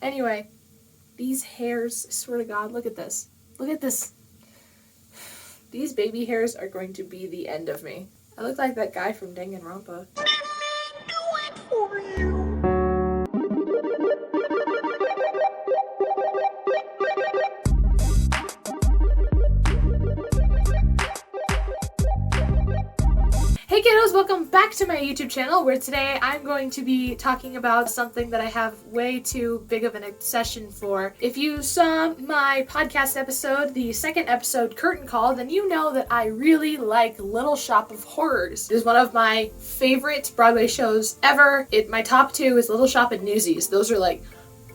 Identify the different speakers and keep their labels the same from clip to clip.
Speaker 1: Anyway, these hairs, I swear to God, look at this. Look at this. These baby hairs are going to be the end of me. I look like that guy from Danganronpa.
Speaker 2: Let me do it for you.
Speaker 1: Hey kiddos, welcome back to my YouTube channel where today I'm going to be talking about something that I have way too big of an obsession for. If you saw my podcast episode, the second episode, Curtain Call, then you know that I really like Little Shop of Horrors. It is one of my favorite Broadway shows ever. My top two is Little Shop and Newsies. Those are like,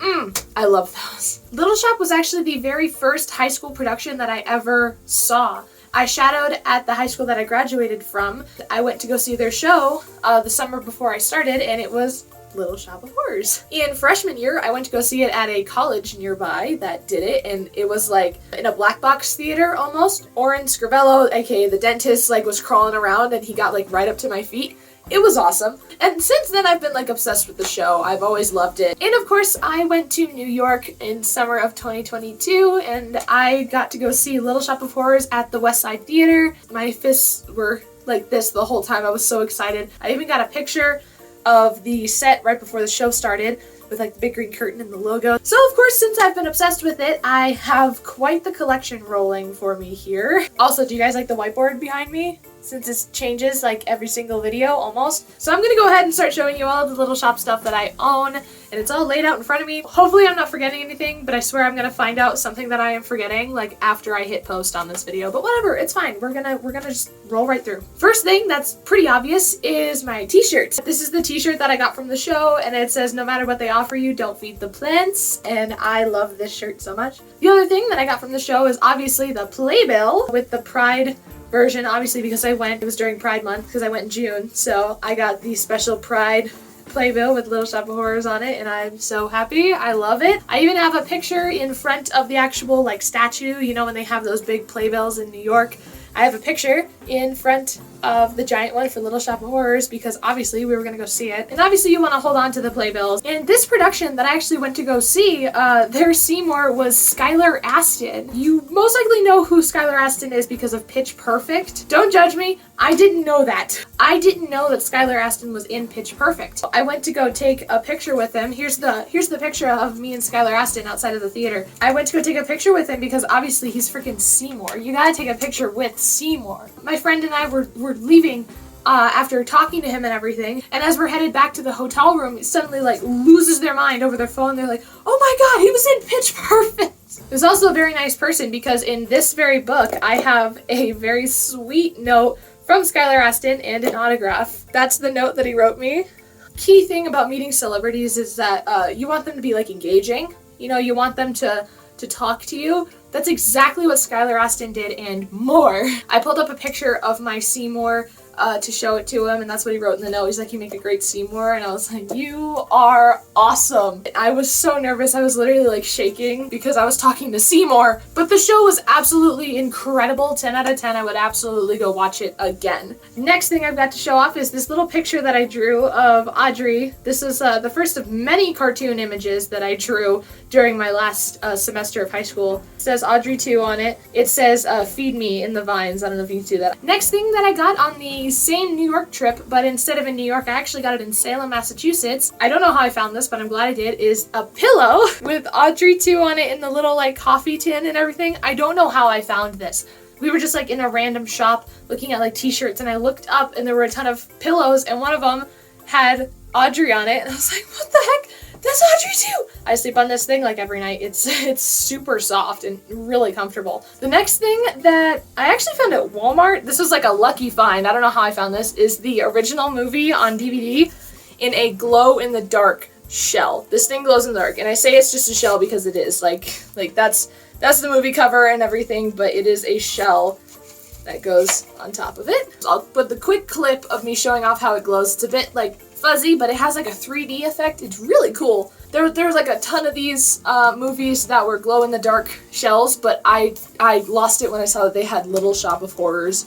Speaker 1: I love those. Little Shop was actually the very first high school production that I ever saw. I shadowed at the high school that I graduated from. I went to go see their show the summer before I started, and it was Little Shop of Horrors. In freshman year, I went to go see it at a college nearby that did it, and it was like in a black box theater almost. Oren Scrivello, aka the dentist, was crawling around, and he got right up to my feet. It was awesome. And since then, I've been obsessed with the show. I've always loved it. And of course, I went to New York in summer of 2022, and I got to go see Little Shop of Horrors at the West Side Theater. My fists were like this the whole time. I was so excited. I even got a picture of the set right before the show started with the big green curtain and the logo. So of course, since I've been obsessed with it, I have quite the collection rolling for me here. Also, do you guys like the whiteboard behind me? Since it changes every single video almost. So I'm gonna go ahead and start showing you all of the Little Shop stuff that I own, and it's all laid out in front of me. Hopefully I'm not forgetting anything, but I swear I'm gonna find out something that I am forgetting after I hit post on this video. But whatever, it's fine. We're gonna just roll right through. First thing that's pretty obvious is my t-shirt. This is the t-shirt that I got from the show, and it says, "No matter what they offer you, don't feed the plants," and I love this shirt so much. The other thing that I got from the show is obviously the playbill with the Pride version, obviously because it was during Pride Month, because I went in June, so I got the special Pride playbill with Little Shop of Horrors on it, and I'm so happy. I love it. I even have a picture in front of the actual statue, when they have those big playbills in New York. I have a picture in front of the giant one for Little Shop of Horrors because obviously we were going to go see it. And obviously you want to hold on to the playbills. And this production that I actually went to go see, their Seymour was Skylar Astin. You most likely know who Skylar Astin is because of Pitch Perfect. Don't judge me. I didn't know that. I didn't know that Skylar Astin was in Pitch Perfect. I went to go take a picture with him. Here's the picture of me and Skylar Astin outside of the theater. I went to go take a picture with him because obviously he's freaking Seymour. You gotta take a picture with Seymour. My friend and I were leaving after talking to him and everything, and as we're headed back to the hotel room, he suddenly loses their mind over their phone. They're like, "Oh my god, he was in Pitch Perfect!" He was also a very nice person because in this very book, I have a very sweet note from Skylar Astin and an autograph. That's the note that he wrote me. Key thing about meeting celebrities is that you want them to be engaging. You want them to talk to you. That's exactly what Skylar Astin did and more. I pulled up a picture of my Seymour to show it to him, and that's what he wrote in the note. He's like, "You make a great Seymour," and I was like, "You are awesome." I was so nervous. I was literally shaking because I was talking to Seymour, but the show was absolutely incredible. 10 out of 10. I would absolutely go watch it again. Next thing I've got to show off is this little picture that I drew of Audrey. This is the first of many cartoon images that I drew during my last semester of high school. It says Audrey 2 on it. It says "Feed me" in the vines. I don't know if you can see that. Next thing that I got on the same New York trip, but instead of in New York, I actually got it in Salem, Massachusetts. I don't know how I found this, but I'm glad I did, is a pillow with Audrey 2 on it in the little coffee tin and everything. I don't know how I found this. We were just in a random shop looking at t-shirts, and I looked up and there were a ton of pillows, and one of them had Audrey on it, and I was like, what the heck? That's Audrey 2! I sleep on this thing every night. It's super soft and really comfortable. The next thing that I actually found at Walmart, this was a lucky find, I don't know how I found this, is the original movie on DVD in a glow-in-the-dark shell. This thing glows in the dark, and I say it's just a shell because it is. That's the movie cover and everything, but it is a shell that goes on top of it. So I'll put the quick clip of me showing off how it glows. It's a bit fuzzy, but it has a 3D effect. It's really cool. There's a ton of these movies that were glow-in-the-dark shells, but I lost it when I saw that they had Little Shop of Horrors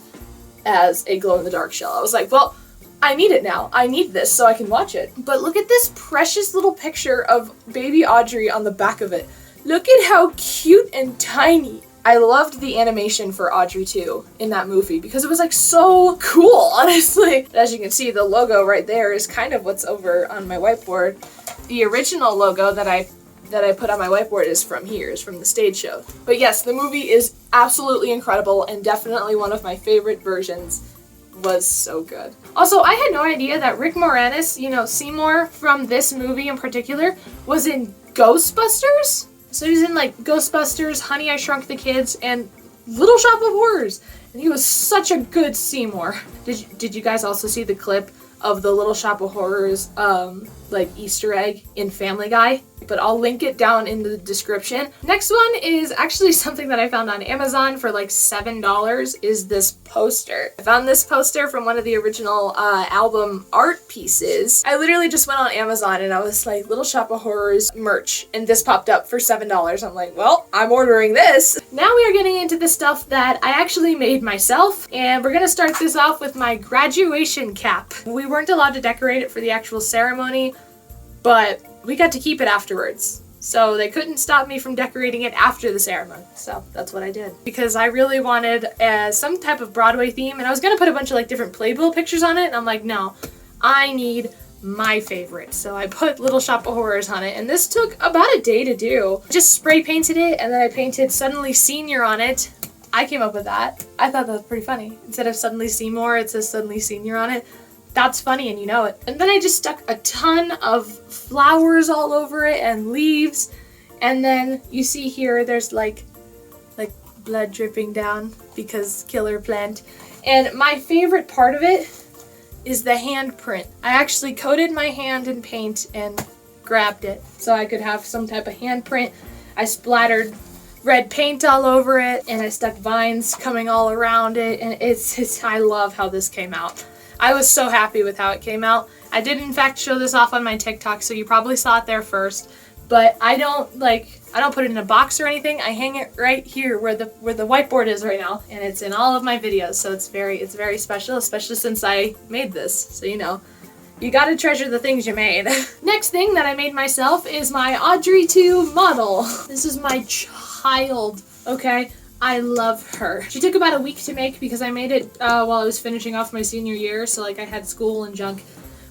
Speaker 1: as a glow-in-the-dark shell. I was like, well, I need it now. I need this so I can watch it. But look at this precious little picture of baby Audrey on the back of it. Look at how cute and tiny. I loved the animation for Audrey too in that movie because it was like so cool, honestly. As you can see, the logo right there is kind of what's over on my whiteboard. The original logo that I put on my whiteboard is from here, is from the stage show. But yes, the movie is absolutely incredible and definitely one of my favorite versions. Was so good. Also, I had no idea that Rick Moranis, you know, Seymour from this movie in particular, was in Ghostbusters. So he's in like Ghostbusters, Honey, I Shrunk the Kids, and Little Shop of Horrors. And he was such a good Seymour. Did you guys also see the clip of the Little Shop of Horrors like Easter egg in Family Guy? But I'll link it down in the description. Next one is actually something that I found on Amazon for like $7 is this poster. I found this poster from one of the original album art pieces. I literally just went on Amazon and I was like, Little Shop of Horrors merch, and this popped up for $7. I'm like, well, I'm ordering this. Now we are getting into the stuff that I actually made myself, and we're gonna start this off with my graduation cap. We weren't allowed to decorate it for the actual ceremony, but we got to keep it afterwards. So they couldn't stop me from decorating it after the ceremony. So that's what I did. Because I really wanted some type of Broadway theme, and I was gonna put a bunch of like different Playbill pictures on it, and I'm like, no, I need my favorite. So I put Little Shop of Horrors on it, and this took about a day to do. Just spray painted it, and then I painted Suddenly Senior on it. I came up with that. I thought that was pretty funny. Instead of Suddenly Seymour, it says Suddenly Senior on it. That's funny and you know it. And then I just stuck a ton of flowers all over it and leaves. And then you see here there's like blood dripping down because killer plant. And my favorite part of it is the handprint. I actually coated my hand in paint and grabbed it so I could have some type of handprint. I splattered red paint all over it and I stuck vines coming all around it, and it's I love how this came out. I was so happy with how it came out. I did in fact show this off on my TikTok, so you probably saw it there first. But I don't put it in a box or anything. I hang it right here where the whiteboard is right now, and it's in all of my videos. So it's very special, especially since I made this. So you know, you gotta treasure the things you made. Next thing that I made myself is my Audrey 2 model. This is my child. Okay. I love her. She took about a week to make because I made it while I was finishing off my senior year, so like I had school and junk.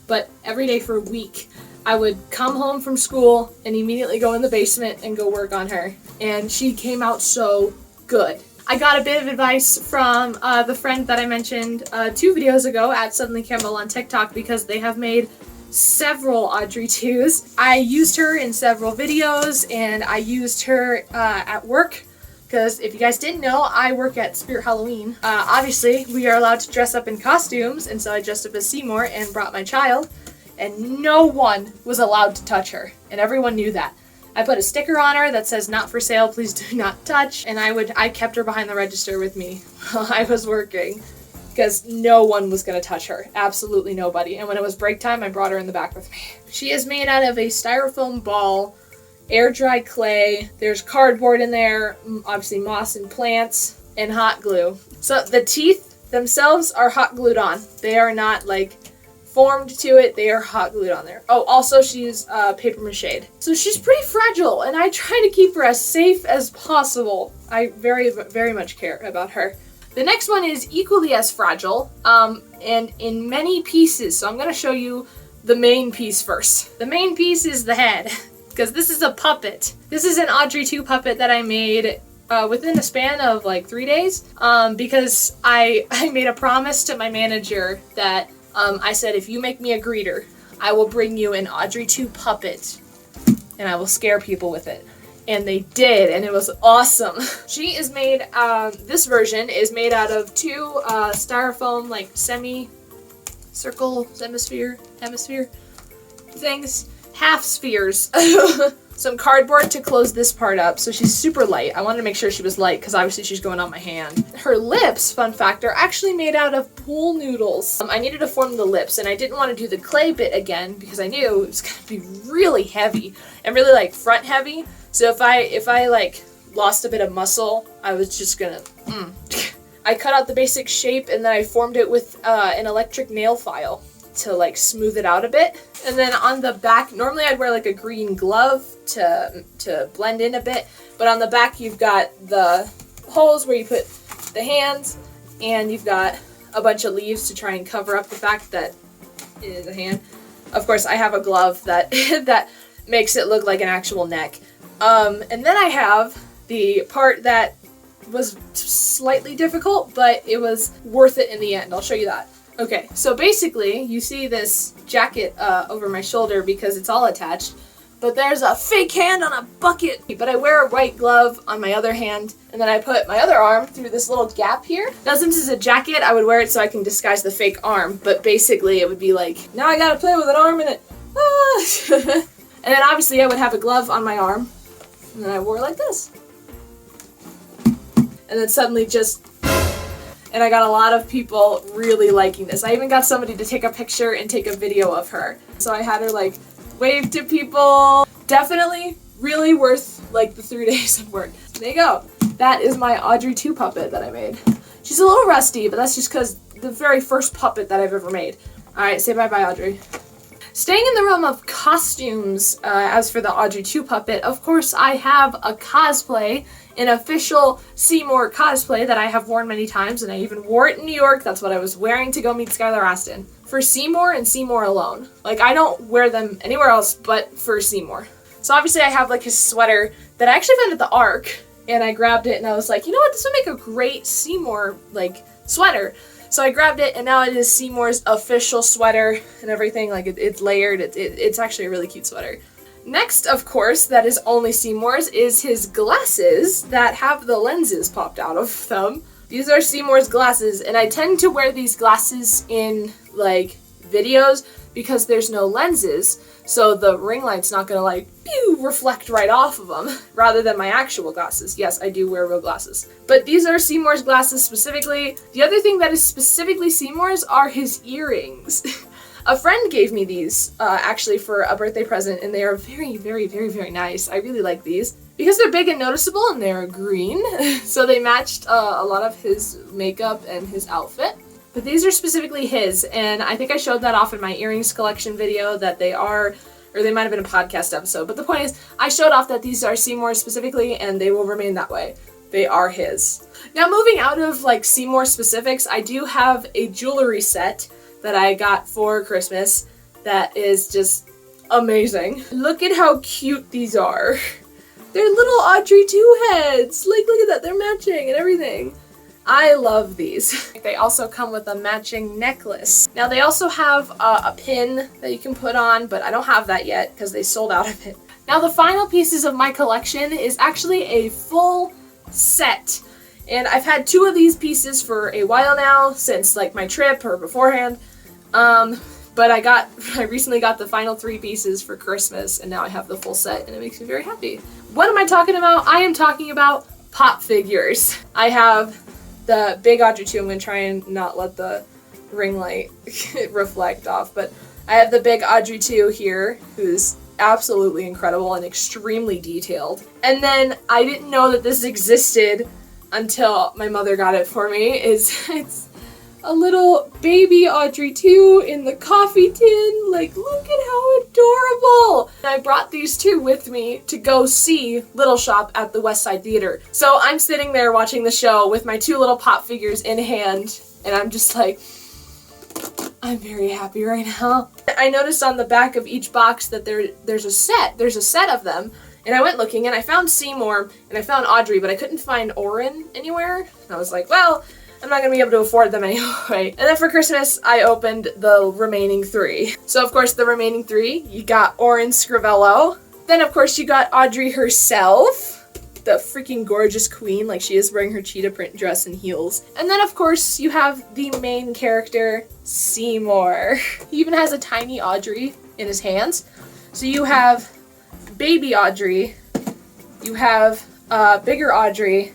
Speaker 1: But every day for a week, I would come home from school and immediately go in the basement and go work on her. And she came out so good. I got a bit of advice from the friend that I mentioned 2 videos ago at Suddenly Campbell on TikTok, because they have made several Audrey 2s. I used her in several videos, and I used her at work. Because if you guys didn't know, I work at Spirit Halloween. Obviously, we are allowed to dress up in costumes, and so I dressed up as Seymour and brought my child, and no one was allowed to touch her, and everyone knew that. I put a sticker on her that says, "Not for sale, please do not touch," and I kept her behind the register with me while I was working, because no one was going to touch her. Absolutely nobody. And when it was break time, I brought her in the back with me. She is made out of a styrofoam ball, air-dried clay, there's cardboard in there, obviously moss and plants, and hot glue. So the teeth themselves are hot glued on. They are not like formed to it, they are hot glued on there. Oh, also she's paper mache. So she's pretty fragile, and I try to keep her as safe as possible. I very much care about her. The next one is equally as fragile, and in many pieces. So I'm gonna show you the main piece first. The main piece is the head. Because this is a puppet. This is an Audrey 2 puppet that I made within the span of like 3 days, because I made a promise to my manager that I said, if you make me a greeter, I will bring you an Audrey 2 puppet and I will scare people with it. And they did, and it was awesome. She is made, this version is made out of 2 styrofoam like semi-circle, hemisphere things. Half spheres. Some cardboard to close this part up, so she's super light. I wanted to make sure she was light because obviously she's going on my hand. Her lips, fun fact, are actually made out of pool noodles. I needed to form the lips, and I didn't want to do the clay bit again because I knew it was going to be really heavy and really like front heavy. So if I like lost a bit of muscle, I was just gonna I cut out the basic shape, and then I formed it with an electric nail file. to like smooth it out a bit. And then on the back, normally I'd wear like a green glove to blend in a bit, but on the back you've got the holes where you put the hands, and you've got a bunch of leaves to try and cover up the fact that it is a hand. Of course, I have a glove that that makes it look like an actual neck. And then I have the part that was slightly difficult, but it was worth it in the end. I'll show you that. Okay, so basically, you see this jacket over my shoulder because it's all attached, but there's a fake hand on a bucket. But I wear a white glove on my other hand, and then I put my other arm through this little gap here. Now, since it's a jacket, I would wear it so I can disguise the fake arm, but basically it would be like, now I gotta play with an arm in it. Ah. And then obviously I would have a glove on my arm, and then I wore it like this. And then suddenly and I got a lot of people really liking this. I even got somebody to take a picture and take a video of her. So I had her like wave to people. Definitely really worth like the 3 days of work. There you go. That is my Audrey 2 puppet that I made. She's a little rusty, but that's just because the very first puppet that I've ever made. All right, say bye-bye, Audrey. Staying in the realm of costumes, as for the Audrey 2 puppet, of course I have a cosplay, an official Seymour cosplay that I have worn many times, and I even wore it in New York. That's what I was wearing to go meet Skylar Astin. For Seymour and Seymour alone. Like, I don't wear them anywhere else but for Seymour. So obviously I have like his sweater that I actually found at the Ark, and I grabbed it and I was like, you know what, this would make a great Seymour like sweater. So I grabbed it, and now it is Seymour's official sweater and everything. Like, it's layered. It's actually a really cute sweater. Next, of course, that is only Seymour's, is his glasses that have the lenses popped out of them. These are Seymour's glasses, and I tend to wear these glasses in, like, videos because there's no lenses, so the ring light's not gonna, like, pew, reflect right off of them, rather than my actual glasses. Yes, I do wear real glasses. But these are Seymour's glasses specifically. The other thing that is specifically Seymour's are his earrings. A friend gave me these, actually, for a birthday present, and they are very, very, very, very nice. I really like these. Because they're big and noticeable, and they're green, so they matched a lot of his makeup and his outfit. But these are specifically his, and I think I showed that off in my earrings collection video that they are, or they might have been a podcast episode, but the point is, I showed off that these are Seymour specifically, and they will remain that way. They are his. Now, moving out of, like, Seymour specifics, I do have a jewelry set that I got for Christmas that is just amazing. Look at how cute these are. They're little Audrey 2 heads. Like, look at that, they're matching and everything. I love these. They also come with a matching necklace. Now, they also have a pin that you can put on, but I don't have that yet because they sold out of it. Now, the final pieces of my collection is actually a full set. And I've had 2 of these pieces for a while now, since like my trip or beforehand. But I recently got the final 3 pieces for Christmas, and now I have the full set, and it makes me very happy. What am I talking about? I am talking about pop figures. I have the big Audrey 2. I'm going to try and not let the ring light reflect off, but I have the big Audrey 2 here, who's absolutely incredible and extremely detailed. And then I didn't know that this existed until my mother got it for me. It's a little baby Audrey 2 in the coffee tin. Like, look at how adorable! And I brought these 2 with me to go see Little Shop at the West Side Theater. So I'm sitting there watching the show with my 2 little pop figures in hand, and I'm just like, I'm very happy right now. I noticed on the back of each box that there's a set of them, and I went looking, and I found Seymour, and I found Audrey, but I couldn't find Orin anywhere. And I was like, well, I'm not gonna be able to afford them anyway. And then for Christmas, I opened the remaining 3. So of course, the remaining 3, you got Orin Scrivello. Then of course, you got Audrey herself, the freaking gorgeous queen, like she is wearing her cheetah print dress and heels. And then of course, you have the main character, Seymour. He even has a tiny Audrey in his hands. So you have baby Audrey, you have bigger Audrey,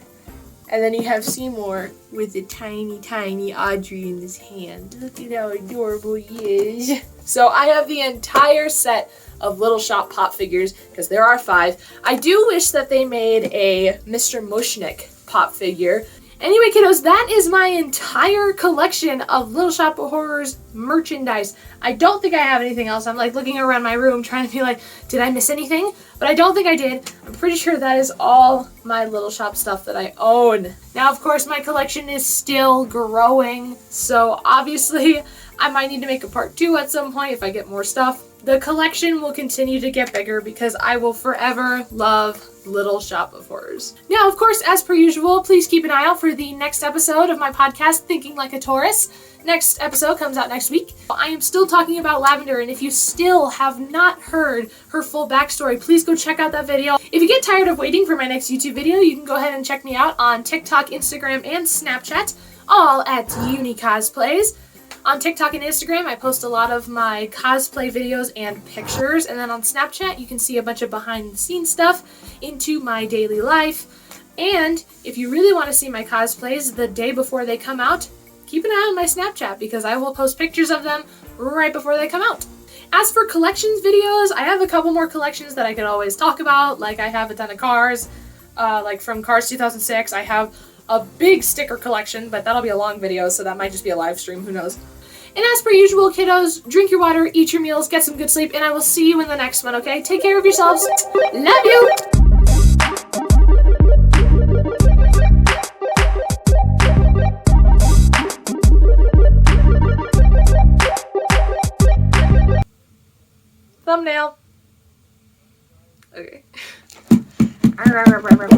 Speaker 1: and then you have Seymour with a tiny, tiny Audrey in his hand. Look at how adorable he is. So I have the entire set of Little Shop pop figures, because there are 5. I do wish that they made a Mr. Mushnick pop figure. Anyway, kiddos, that is my entire collection of Little Shop of Horrors merchandise. I don't think I have anything else. I'm like looking around my room trying to be like, did I miss anything? But I don't think I did. I'm pretty sure that is all my Little Shop stuff that I own. Now, of course, my collection is still growing, so obviously I might need to make a part 2 at some point if I get more stuff. The collection will continue to get bigger because I will forever love Little Shop of Horrors. Now, of course, as per usual, please keep an eye out for the next episode of my podcast, Thinking Like a Taurus. Next episode comes out next week. I am still talking about Lavender, and if you still have not heard her full backstory, please go check out that video. If you get tired of waiting for my next YouTube video, you can go ahead and check me out on TikTok, Instagram, and Snapchat, all at Uni Cosplays. On TikTok and Instagram, I post a lot of my cosplay videos and pictures, and then on Snapchat, you can see a bunch of behind-the-scenes stuff into my daily life. And if you really want to see my cosplays the day before they come out, keep an eye on my Snapchat because I will post pictures of them right before they come out. As for collections videos, I have a couple more collections that I could always talk about. Like I have a ton of cars, like from Cars 2006. I have a big sticker collection, but that'll be a long video, so that might just be a live stream, who knows. And as per usual, kiddos, drink your water, eat your meals, get some good sleep, and I will see you in the next one, okay? Take care of yourselves. Love you! Thumbnail. Okay.